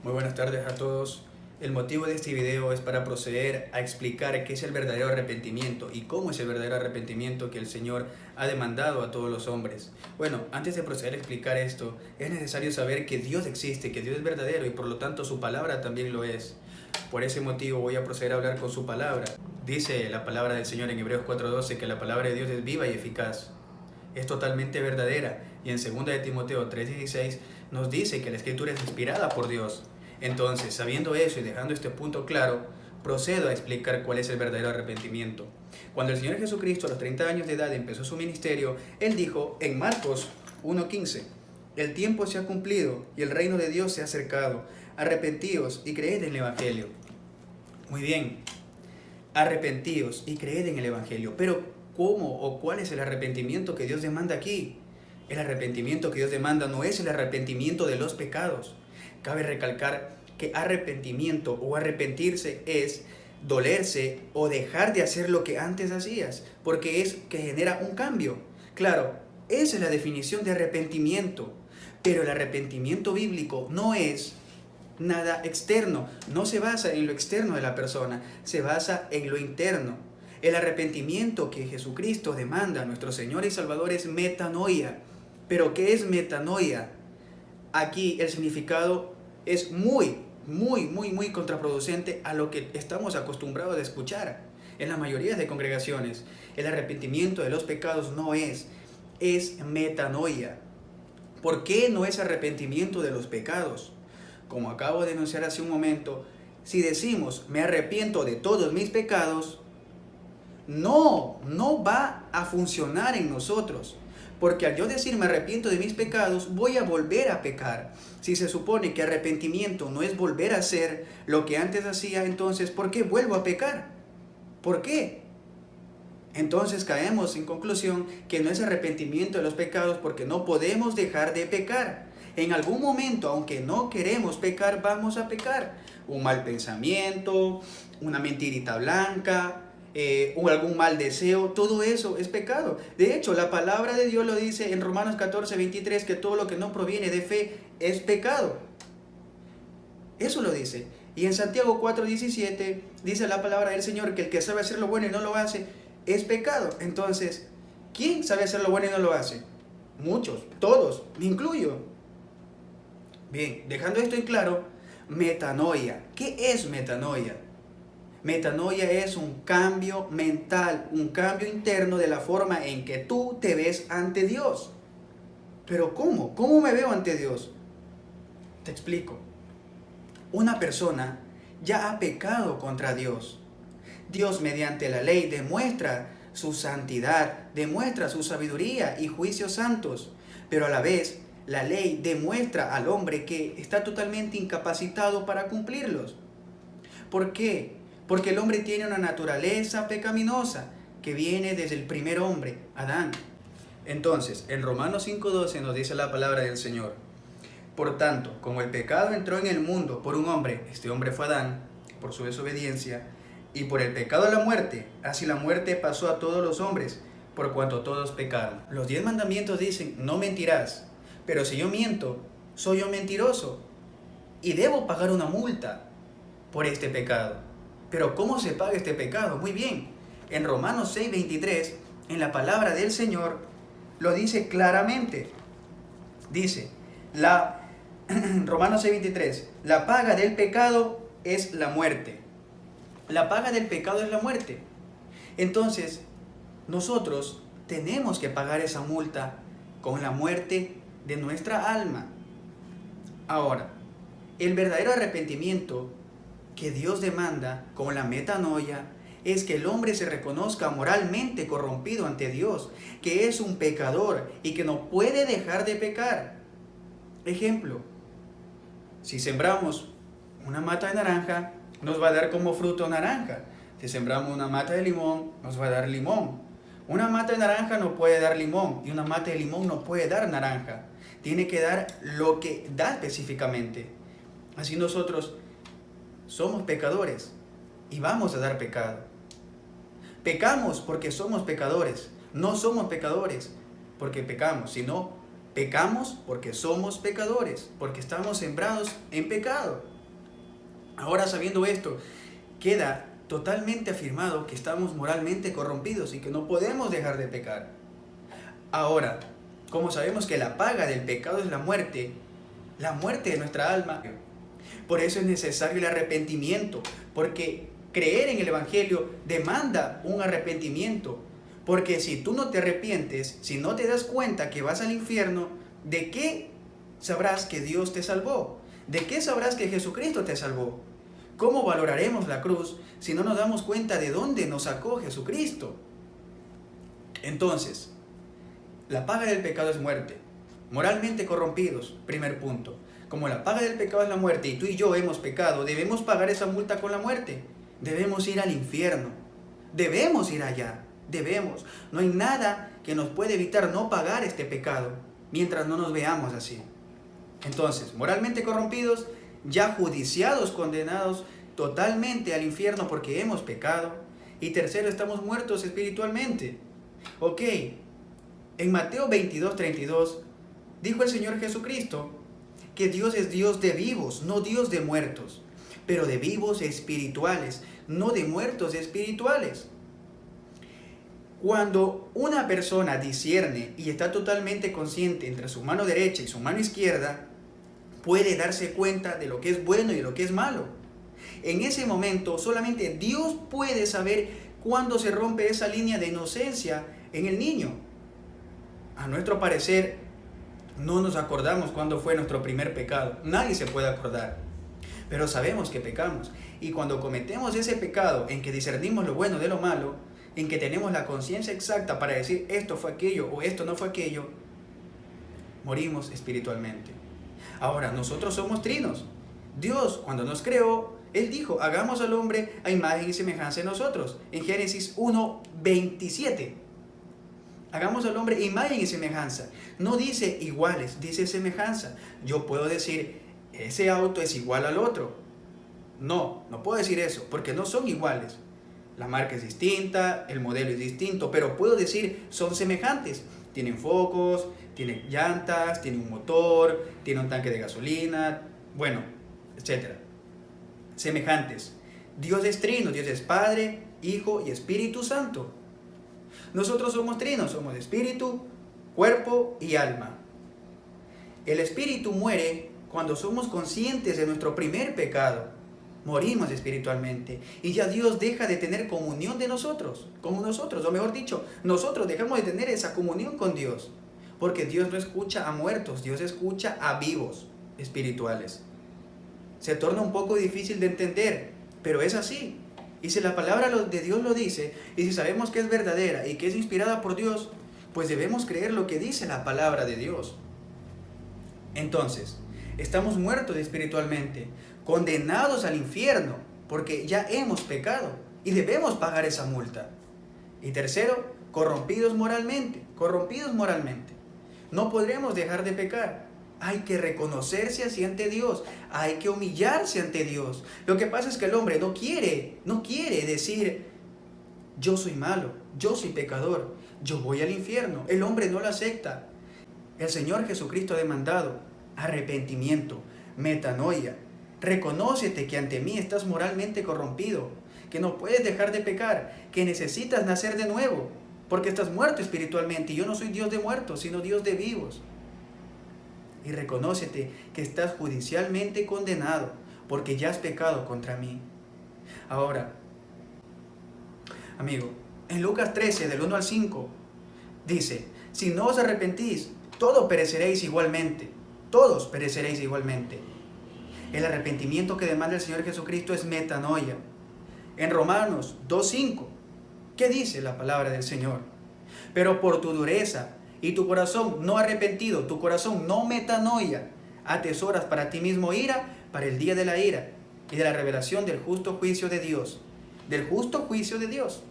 Muy buenas tardes a todos. El motivo de este video es para proceder a explicar qué es el verdadero arrepentimiento y cómo es el verdadero arrepentimiento que el Señor ha demandado a todos los hombres. Bueno, antes de proceder a explicar esto, es necesario saber que Dios existe, que Dios es verdadero y por lo tanto su palabra también lo es. Por ese motivo voy a proceder a hablar con su palabra. Dice la palabra del Señor en Hebreos 4:12 que la palabra de Dios es viva y eficaz. Es totalmente verdadera, y en 2 de Timoteo 3:16 nos dice que la escritura es inspirada por Dios. Entonces, sabiendo eso y dejando este punto claro, procedo a explicar cuál es el verdadero arrepentimiento. Cuando el Señor Jesucristo a los 30 años de edad empezó su ministerio, Él dijo en Marcos 1:15: el tiempo se ha cumplido y el reino de Dios se ha acercado. Arrepentíos y creed en el Evangelio. Muy bien, arrepentíos y creed en el Evangelio. Pero, ¿cómo o cuál es el arrepentimiento que Dios demanda aquí? El arrepentimiento que Dios demanda no es el arrepentimiento de los pecados. Cabe recalcar que arrepentimiento o arrepentirse es dolerse o dejar de hacer lo que antes hacías, porque es que genera un cambio. Claro, esa es la definición de arrepentimiento, pero el arrepentimiento bíblico no es nada externo, no se basa en lo externo de la persona, se basa en lo interno. El arrepentimiento que Jesucristo demanda a nuestro Señor y Salvador es metanoia. ¿Pero qué es metanoia? Aquí el significado es muy contraproducente a lo que estamos acostumbrados a escuchar en la mayoría de congregaciones. El arrepentimiento de los pecados no es metanoia. ¿Por qué no es arrepentimiento de los pecados? Como acabo de anunciar hace un momento, si decimos me arrepiento de todos mis pecados, no va a funcionar en nosotros. Porque al yo decir me arrepiento de mis pecados, voy a volver a pecar. Si se supone que arrepentimiento no es volver a hacer lo que antes hacía, entonces ¿por qué vuelvo a pecar? ¿Por qué? Entonces caemos en conclusión que no es arrepentimiento de los pecados porque no podemos dejar de pecar. En algún momento, aunque no queremos pecar, vamos a pecar. Un mal pensamiento, una mentirita blanca, o algún mal deseo, todo eso es pecado. De hecho, la palabra de Dios lo dice en Romanos 14:23, que todo lo que no proviene de fe es pecado. Eso lo dice. Y en Santiago 4:17 dice la palabra del Señor que el que sabe hacer lo bueno y no lo hace es pecado. Entonces, ¿quién sabe hacer lo bueno y no lo hace? Muchos, todos, me incluyo. Bien, dejando esto en claro, metanoia. ¿Qué es metanoia? Metanoia es un cambio mental, un cambio interno de la forma en que tú te ves ante Dios. ¿Pero cómo? ¿Cómo me veo ante Dios? Te explico. Una persona ya ha pecado contra Dios. Dios mediante la ley demuestra su santidad, demuestra su sabiduría y juicios santos, pero a la vez la ley demuestra al hombre que está totalmente incapacitado para cumplirlos. ¿Por qué? Porque el hombre tiene una naturaleza pecaminosa que viene desde el primer hombre, Adán. Entonces, en Romanos 5:12 nos dice la palabra del Señor: por tanto, como el pecado entró en el mundo por un hombre, este hombre fue Adán, por su desobediencia, y por el pecado la muerte, así la muerte pasó a todos los hombres, por cuanto todos pecaron. Los 10 mandamientos dicen, no mentirás, pero si yo miento, soy yo mentiroso, y debo pagar una multa por este pecado. Pero ¿cómo se paga este pecado? Muy bien, en Romanos 6:23, en la palabra del Señor, lo dice claramente. Dice, Romanos 6:23, la paga del pecado es la muerte. La paga del pecado es la muerte. Entonces, nosotros tenemos que pagar esa multa con la muerte de nuestra alma. Ahora, el verdadero arrepentimiento que Dios demanda con la metanoia es que el hombre se reconozca moralmente corrompido ante Dios, que es un pecador y que no puede dejar de pecar. Ejemplo, si sembramos una mata de naranja, nos va a dar como fruto naranja. Si sembramos una mata de limón, nos va a dar limón. Una mata de naranja no puede dar limón y una mata de limón no puede dar naranja. Tiene que dar lo que da específicamente. Así nosotros somos pecadores y vamos a dar pecado. Pecamos porque somos pecadores. No somos pecadores porque pecamos, sino pecamos porque somos pecadores, porque estamos sembrados en pecado. Ahora, sabiendo esto, queda totalmente afirmado que estamos moralmente corrompidos y que no podemos dejar de pecar. Ahora, como sabemos que la paga del pecado es la muerte de nuestra alma, por eso es necesario el arrepentimiento, porque creer en el Evangelio demanda un arrepentimiento. Porque si tú no te arrepientes, si no te das cuenta que vas al infierno, ¿de qué sabrás que Dios te salvó? ¿De qué sabrás que Jesucristo te salvó? ¿Cómo valoraremos la cruz si no nos damos cuenta de dónde nos sacó Jesucristo? Entonces, la paga del pecado es muerte. Moralmente corrompidos, primer punto. Como la paga del pecado es la muerte y tú y yo hemos pecado, debemos pagar esa multa con la muerte. Debemos ir al infierno. Debemos ir allá. Debemos. No hay nada que nos puede evitar no pagar este pecado mientras no nos veamos así. Entonces, moralmente corrompidos, ya judiciados, condenados totalmente al infierno porque hemos pecado. Y tercero, estamos muertos espiritualmente. Ok, en Mateo 22:32 dijo el Señor Jesucristo que Dios es Dios de vivos, no Dios de muertos, pero de vivos espirituales, no de muertos espirituales. Cuando una persona discierne y está totalmente consciente entre su mano derecha y su mano izquierda, puede darse cuenta de lo que es bueno y de lo que es malo. En ese momento solamente Dios puede saber cuándo se rompe esa línea de inocencia en el niño. A nuestro parecer, no nos acordamos cuándo fue nuestro primer pecado. Nadie se puede acordar. Pero sabemos que pecamos. Y cuando cometemos ese pecado en que discernimos lo bueno de lo malo, en que tenemos la conciencia exacta para decir esto fue aquello o esto no fue aquello, morimos espiritualmente. Ahora, nosotros somos trinos. Dios, cuando nos creó, Él dijo, hagamos al hombre a imagen y semejanza de nosotros. En Génesis 1:27. Hagamos al hombre imagen y semejanza. No dice iguales, dice semejanza. Yo puedo decir, ese auto es igual al otro. No puedo decir eso, porque no son iguales. La marca es distinta, el modelo es distinto, pero puedo decir, son semejantes. Tienen focos, tienen llantas, tienen un motor, tienen un tanque de gasolina, bueno, etc. Semejantes. Dios es trino, Dios es Padre, Hijo y Espíritu Santo. Nosotros somos trinos, somos espíritu, cuerpo y alma. El espíritu muere cuando somos conscientes de nuestro primer pecado. Morimos espiritualmente y ya Dios deja de tener comunión con nosotros, o mejor dicho, nosotros dejamos de tener esa comunión con Dios, porque Dios no escucha a muertos, Dios escucha a vivos espirituales. Se torna un poco difícil de entender, pero es así. Y si la palabra de Dios lo dice, y si sabemos que es verdadera y que es inspirada por Dios, pues debemos creer lo que dice la palabra de Dios. Entonces, estamos muertos espiritualmente, condenados al infierno, porque ya hemos pecado y debemos pagar esa multa. Y tercero, corrompidos moralmente. No podremos dejar de pecar. Hay que reconocerse así ante Dios, hay que humillarse ante Dios. Lo que pasa es que el hombre no quiere decir, yo soy malo, yo soy pecador, yo voy al infierno. El hombre no lo acepta. El Señor Jesucristo ha demandado arrepentimiento, metanoia. Reconócete que ante mí estás moralmente corrompido, que no puedes dejar de pecar, que necesitas nacer de nuevo, porque estás muerto espiritualmente y yo no soy Dios de muertos, sino Dios de vivos. Y reconócete que estás judicialmente condenado, porque ya has pecado contra mí. Ahora, amigo, en Lucas 13, del 1 al 5, dice, si no os arrepentís, todos pereceréis igualmente. Todos pereceréis igualmente. El arrepentimiento que demanda el Señor Jesucristo es metanoia. En Romanos 2:5, ¿qué dice la palabra del Señor? Pero por tu dureza y tu corazón no arrepentido, tu corazón no metanoia, atesoras para ti mismo ira para el día de la ira y de la revelación del justo juicio de Dios. Del justo juicio de Dios.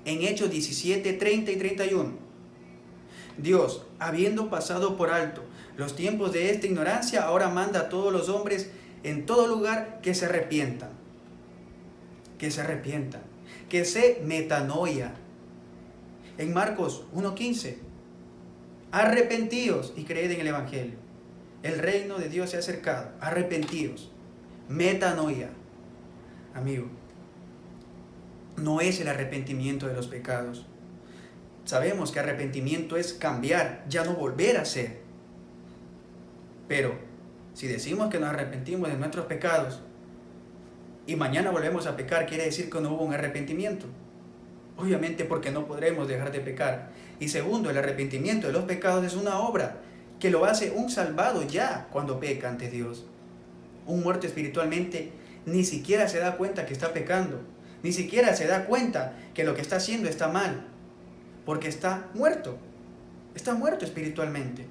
En Hechos 17, 30 y 31. Dios, habiendo pasado por alto los tiempos de esta ignorancia, ahora manda a todos los hombres en todo lugar que se arrepientan. Que se metanoia. En Marcos 1:15, arrepentíos y creed en el Evangelio. El reino de Dios se ha acercado. Arrepentíos. Metanoia, amigo, no es el arrepentimiento de los pecados. Sabemos que arrepentimiento es cambiar, ya no volver a hacer. Pero si decimos que nos arrepentimos de nuestros pecados y mañana volvemos a pecar, quiere decir que no hubo un arrepentimiento. Obviamente porque no podremos dejar de pecar. Y segundo, el arrepentimiento de los pecados es una obra que lo hace un salvado ya cuando peca ante Dios. Un muerto espiritualmente ni siquiera se da cuenta que está pecando, ni siquiera se da cuenta que lo que está haciendo está mal, porque está muerto espiritualmente.